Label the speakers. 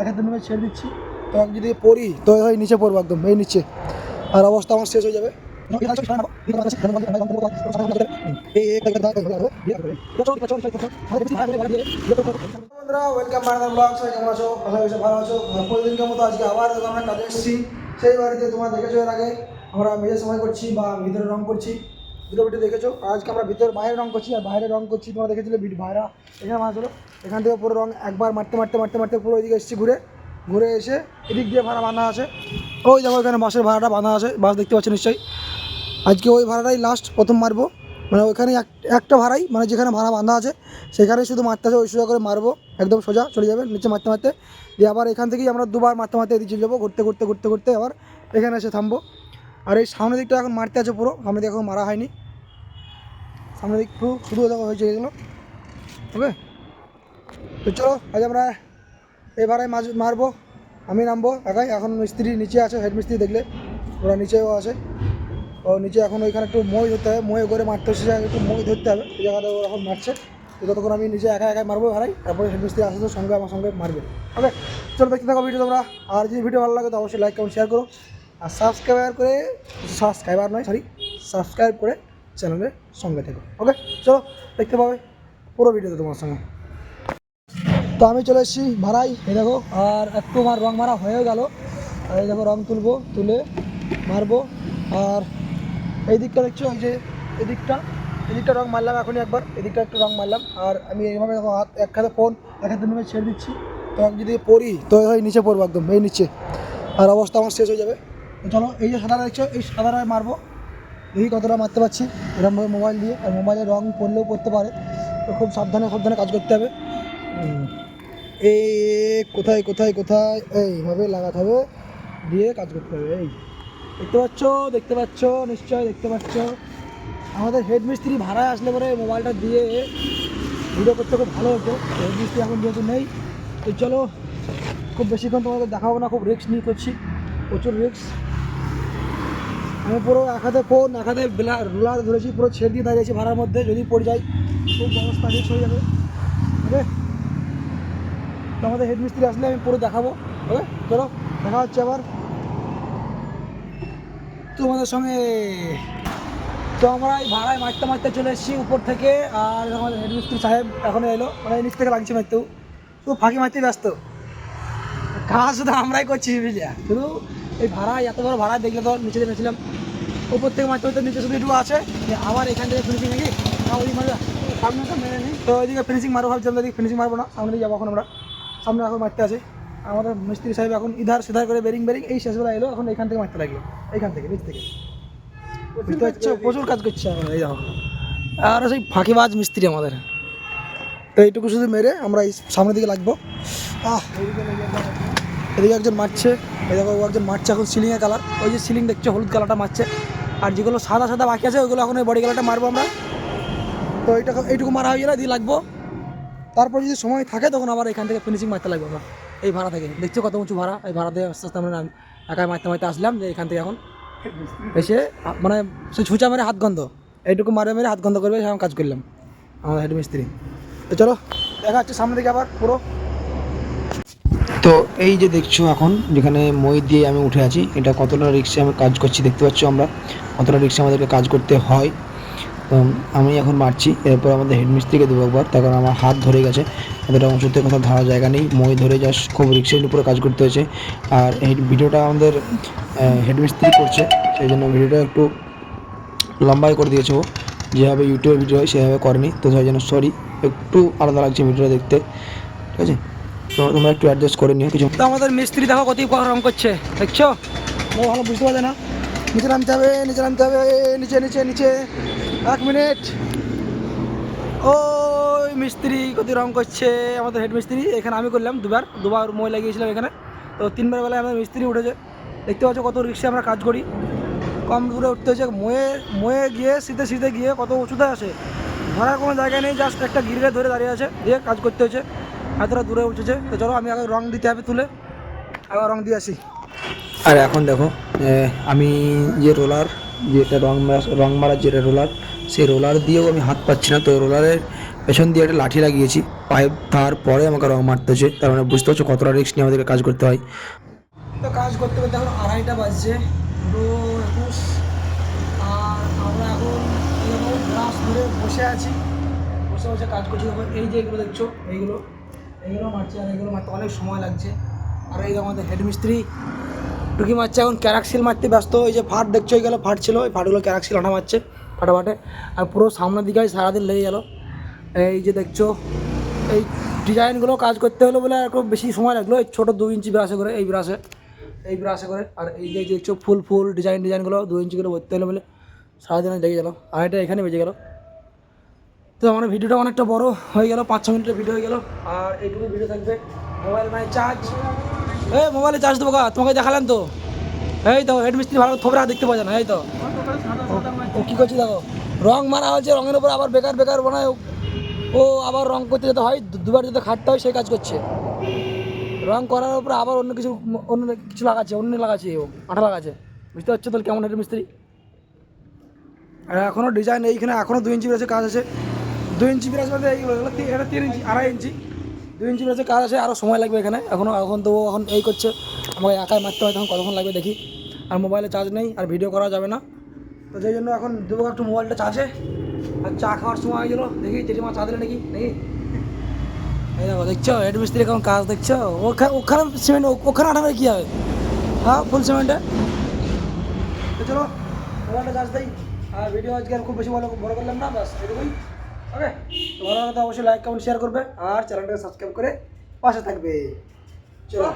Speaker 1: এখানে নেমে ছেড়ে দিচ্ছি। তো আমি যদি পড়ি তো ওই নিচে পড়বো, একদম এই নিচে, আর অবস্থা আমার শেষ হয়ে যাবে। বন্ধুরা, ওয়েলকাম মাই ব্লগ। সবাই কেমন আছো? আশা করি ভালো আছো। প্রতিদিনকার মতো আজকে আবার আমরা কাজে এসেছি। সেই বাড়িতে তোমরা দেখেছো এর আগে আমরা মেঝে সময় করছি বা ভিতরে রং করছি, দুটো ভিডিও দেখেছো। আজকে আমরা ভিতরে বাইরে রং করছি, আর বাইরে রং করছি তোমরা দেখেছিলে বাইরা এখানে মাছ হলো। এখান থেকে পুরো রং একবার মারতে মারতে মারতে মারতে পুরো এদিকে এসেছি, ঘুরে ঘুরে এসে এদিক দিয়ে ভাড়া বাঁধা আছে। ওই দেখো এখানে বাসের ভাড়াটা বাঁধা আছে, বাস দেখতে পাচ্ছ নিশ্চয়ই। আজকে ওই ভাড়াটাই লাস্ট প্রথম মারবো, মানে ওইখানে একটা ভাড়াই, মানে যেখানে ভাড়া বাঁধা আছে সেখানে শুধু মারতে আছে, ওই সোজা করে মারবো, একদম সোজা চলে যাবে নিচে মারতে মারতে। দিয়ে আবার এখান থেকেই আমরা দুবার মারতে মারতে এদিকে চলে যাবো, ঘুরতে ঘুরতে ঘুরতে ঘুরতে আবার এখানে এসে থামবো। আর এই সামনের দিকটা এখন মারতে আছে, পুরো সামনের দিক এখন মারা হয়নি, সামনের দিক পুরো শুধু দেখো হয়েছে এগুলো। ওকে, তো চলো আজ আমরা এই ভাড়ায় মাছ মারবো। আমি নামবো একাই, এখন মিস্ত্রি নিচে আছে, হেড মিস্ত্রি দেখলে ওরা নিচেও আছে। ও নিচে এখন ওইখানে একটু মই ধরতে হবে, মই করে মারতে হচ্ছে, একটু মই ধরতে হবে, এই জায়গাটা ও এখন মারছে। তো ততক্ষণ আমি নিজে একা একাই মারবো ভাড়াই, তারপরে হেড মিস্ত্রি আসে তো সঙ্গে আমার সঙ্গে মারবে। ওকে, চলো দেখতে থাকো ভিডিও তোমরা। আর যদি ভিডিও ভালো লাগে তো অবশ্যই লাইক কমেন্ট শেয়ার করো, আর সাবস্ক্রাইব করে চ্যানেলের সঙ্গে থেকো। ওকে, চলো দেখতে পাবে পুরো ভিডিওতে তোমার সঙ্গে। তো আমি চলে এসেছি ভাড়াই, এই দেখো, আর একটু আমার রং মারা হয়ে গেল। আর এই দেখো রং তুলবো, তুলে মারবো। আর এই দিকটা দেখছো, ওই যে এদিকটা রং মারলাম এখনই একবার, এদিকটা একটু রং মারলাম। আর আমি এইভাবে দেখো হাত এক হাতে ফোন এক হাতে নেমে ছেড়ে দিচ্ছি। তো আমি যদি পড়ি তো ওই নিচে পড়বো, একদম এই নিচে, আর অবস্থা আমার শেষ হয়ে যাবে। তো চলো, এই যে সাদাটা দেখছো, এই সাদাটায় মারবো, দেখি কতটা মারতে পারছি এরকমভাবে মোবাইল দিয়ে। আর মোবাইলে রং পড়লেও পড়তে পারে, তো খুব সাবধানে সাবধানে কাজ করতে হবে। এই কোথায় কোথায় কোথায় এইভাবে লাগাতে হবে, দিয়ে কাজ করতে হবে। এই দেখতে পাচ্ছ নিশ্চয় দেখতে পাচ্ছ। আমাদের হেড মিস্ত্রি ভাড়ায় আসলে পরে মোবাইলটা দিয়ে ভিডিও করতে খুব ভালো হতো। হেড মিস্ত্রি এখন যেহেতু নেই, তো চলো খুব বেশিক্ষণ তোমাদের দেখাবো না, খুব রিস্ক নিয়ে করছি, প্রচুর রিস্ক। আমি পুরো এক হাতে ফোন এক হাতে রোলার ধরেছি, পুরো ছেড়ে দিয়ে দাঁড়িয়েছি ভাড়ার মধ্যে, যদি পড়ে যায় খুব অবস্থা রিস্ক হয়ে যাবে। ওকে, তো আমাদের হেড মিস্ত্রি আসলে আমি পুরো দেখাবো। ওকে, চলো দেখা হচ্ছে আবার তোমাদের সঙ্গে। তো আমরা এই ভাড়ায় মারতে মারতে চলে এসেছি উপর থেকে, আর আমাদের হেড মিস্ত্রি সাহেব এখনো এলো, মানে নিচ থেকে লাগছে মারতেও, শুধু ফাঁকি মারতে ব্যস্ত। কাজ শুধু আমরাই করছি বুঝলিয়া, শুধু এই ভাড়ায় এত বড় ভাড়া দেখলে তো নিচে নেমেছিলাম, উপর থেকে মারতে মারতে নিচে শুধু একটু আছে, আবার এখান থেকে ফিনিশিং নাকি ওই মারবে, সামনে তো মেরে নেই। তো ওইদিকে ফিনিশিং মারবো ভাবছিলাম, ওইদিকে ফিনিশিং মারবো না, সামনে দিয়ে যাবো এখন আমরা, সামনে এখন মারতে আছে। আমাদের মিস্ত্রি সাহেব এখন ইধার সিধার করে বেরিং এই শেষবেলা এলো, এখন এখান থেকে মারতে লাগলো, এইখান থেকে নিচ থেকে। বুঝতে পারছো, প্রচুর কাজ করছে আমরা, এই দেখো। আর সেই ফাঁকিবাজ মিস্ত্রি আমাদের। তো এইটুকু শুধু মেরে আমরা এই সামনের দিকে লাগবো। এদিকে একজন মারছে, এই দেখো ও একজন মারছে এখন সিলিংয়ের কালার, ওই যে সিলিং দেখছো হলুদ কালারটা মারছে। আর যেগুলো সাদা সাদা বাকি আছে ওইগুলো এখন ওই বডি কালারটা মারবো আমরা। তো এইটুকু মারা হয়ে গেলে দিয়ে লাগবো, তারপর যদি সময় থাকে তখন আবার এখান থেকে ফিনিশিং মারতে লাগবে আমরা। এই ভাড়া থেকে দেখছো কত উঁচু ভাড়া, এই ভাড়া দিয়ে আস্তে আস্তে আমরা একাই মারতে মারতে আসলাম, যে এখান থেকে এখন এসে মানে সে ছুঁচা মেরে হাত গন্ধ, এইটুকু মারে মেরে হাত গন্ধ করবে, সেরকম কাজ করলাম আমাদের হেড মিস্ত্রি। তো চলো দেখা হচ্ছে সামনে দিকে আবার পুরো। তো এই যে দেখছো এখন যেখানে মই দিয়ে আমি উঠে আছি, এটা কতটা রিক্সে আমি কাজ করছি দেখতে পাচ্ছ আমরা, কতটা রিক্সে আমাদেরকে কাজ করতে হয়। তো আমি এখন মারছি, এরপর আমাদের হেড মিস্ত্রিকে দেবো একবার, তার কারণ আমার হাত ধরে গেছে, এতটা উঁচুতে কোথাও ধরার জায়গা নেই, মই ধরে জাস্ট খুব রিক্সের উপরে কাজ করতে হয়েছে। আর এই ভিডিওটা আমাদের হেড মিস্ত্রি করছে, সেই জন্য ভিডিওটা একটু লম্বাই করে দিয়েছে ও, যেভাবে ইউটিউবে ভিডিও হয় সেভাবে করেনি, তো সেই জন্য সরি, একটু আলাদা লাগছে ভিডিওটা দেখতে, ঠিক আছে? তো তোমরা একটু অ্যাডজাস্ট করে নিও কিছু। তো আমাদের মিস্ত্রি দেখো কত রং করছে দেখছো, ও ভালো বুঝতে পারছে না। নিচে নামতে হবে, নিচে নামতে হবে, নিচে নিচে নিচে, 1 মিনিট। ওই মিস্ত্রি কত রং করছে আমাদের হেড মিস্ত্রি, এখানে আমি করলাম দুবার মই লাগিয়েছিলাম এখানে, তো 3বার বেলায় আমাদের মিস্ত্রি উঠেছে। দেখতে পাচ্ছ কত রিক্সে আমরা কাজ করি, কম দূরে উঠতে হচ্ছে, ময়ে গিয়ে শীতে গিয়ে কত উঁচুতে আসে, ধরার কোনো জায়গা নেই, জাস্ট একটা গিরিলে ধরে দাঁড়িয়ে আছে, দিয়ে কাজ করতে হচ্ছে, এতটা দূরে উঠেছে। তো চলো আমি আগে রং দিতে হবে, তুলে আবার রং দিয়ে আসি। আর এখন দেখো আমি যে রোলার, যেটা রং মারার যেটা রোলার, সেই রোলার দিয়েও আমি হাত পাচ্ছি না, তো রোলারের পেছন দিয়ে একটা লাঠি লাগিয়েছি পাইপ, তারপরে আমাকে রং মারতে হচ্ছে। তার মানে বুঝতে পারছো কতটা রিস্ক নিয়ে আমাদেরকে কাজ করতে হয়। তো কাজ করতে করতে এখন 2:30 বাজছে, 2:21, আর আমরা এখন এরকম গ্লাস ধরে বসে আছি, বসে বসে কাজ করছি। দেখো এই যে এগুলো দেখছো, এইগুলো মারছে, আর এইগুলো মারতে অনেক সময় লাগছে। আর এই আমাদের হেড মিস্ত্রি টুকি মারছে, এখন ক্যারাক্সিল মারতে ব্যস্ত। এই যে ফাট দেখছো, এইগুলো ফাট ছিল, ওই ফাটগুলো ক্যারাক্সিল আটা মারছে ফাটাফাটে। আর পুরো সামনের দিকে সারাদিন লেগে গেল। এই যে দেখছো এই ডিজাইনগুলো কাজ করতে হলো বলে একটু বেশি সময় লাগলো। এই ছোটো 2 ইঞ্চি ব্রাশে করে, এই ব্রাশে করে। আর এই যে দেখছো ফুল ডিজাইনগুলো 2 ইঞ্চি করে ভরতে হলো বলে সারাদিন লেগে গেলো। আর এটা এখানে বেজে গেলো। তো আমার ভিডিওটা অনেকটা বড় হয়ে গেল, 5-6 মিনিটের ভিডিও হয়ে গেল। আর এইটুকু ভিডিও থাকবে। মোবাইল মানে চার্জ, মোবাইলে চার্জ দেবো, তোমাকে দেখালাম তো। এই তো হেড মিস্ত্রি ভালো থোবরা দেখতে পাওয়া যায় না। এই তো ও কী করছি দেখো, রং মারা হচ্ছে, রঙের উপর আবার বেকার বানায় ও। আবার রং করতে যেতে হয়, দুবার যেতে খাটতে হয়, সেই কাজ করছে। রং করার উপরে আবার অন্য কিছু লাগাচ্ছে, ও আঠা লাগাচ্ছে। বুঝতে পারছো তাহলে কেমন হেড মিস্ত্রি। আর এখনও ডিজাইন এইখানে এখনও 2 ইঞ্চি ব্রাশে কাজ আছে। 2 ইঞ্চি ব্রাশ মানে এইগুলো, এটা 3 ইঞ্চি, 2.5 ইঞ্চি, 2 ইঞ্চি ব্রাশে কাজ আছে। আরও সময় লাগবে এখানে। এখন তো এখন এই করছে, আমাকে একাই মারতে হয়, তখন কতক্ষণ লাগবে দেখি। আর মোবাইলে চার্জ নেই, আর ভিডিও করা যাবে না। তো সেই জন্য এখন দেবো একটু মোবাইলটা চার্জে। আর চা খাওয়ার সময় হয়ে গেলো, দেখি জেঠিমা চা দিলে নাকি। এই দেখো দেখছো হেড মিস্ত্রি এখন কাজ দেখছো। ওখানে সিমেন্ট, ওখানে আঠাবে কী হবে, হ্যাঁ ফুল সিমেন্টে। তো চলো মোবাইলটা চার্জ দিই। আর ভিডিও আজকে আর খুব বেশি বড় করলাম না, বাস এটুকুই। ওকে, তো ভালো লাগলে অবশ্যই লাইক কমেন্ট শেয়ার করবে, আর চ্যানেলটাকে সাবস্ক্রাইব করে পাশে থাকবে। চলো।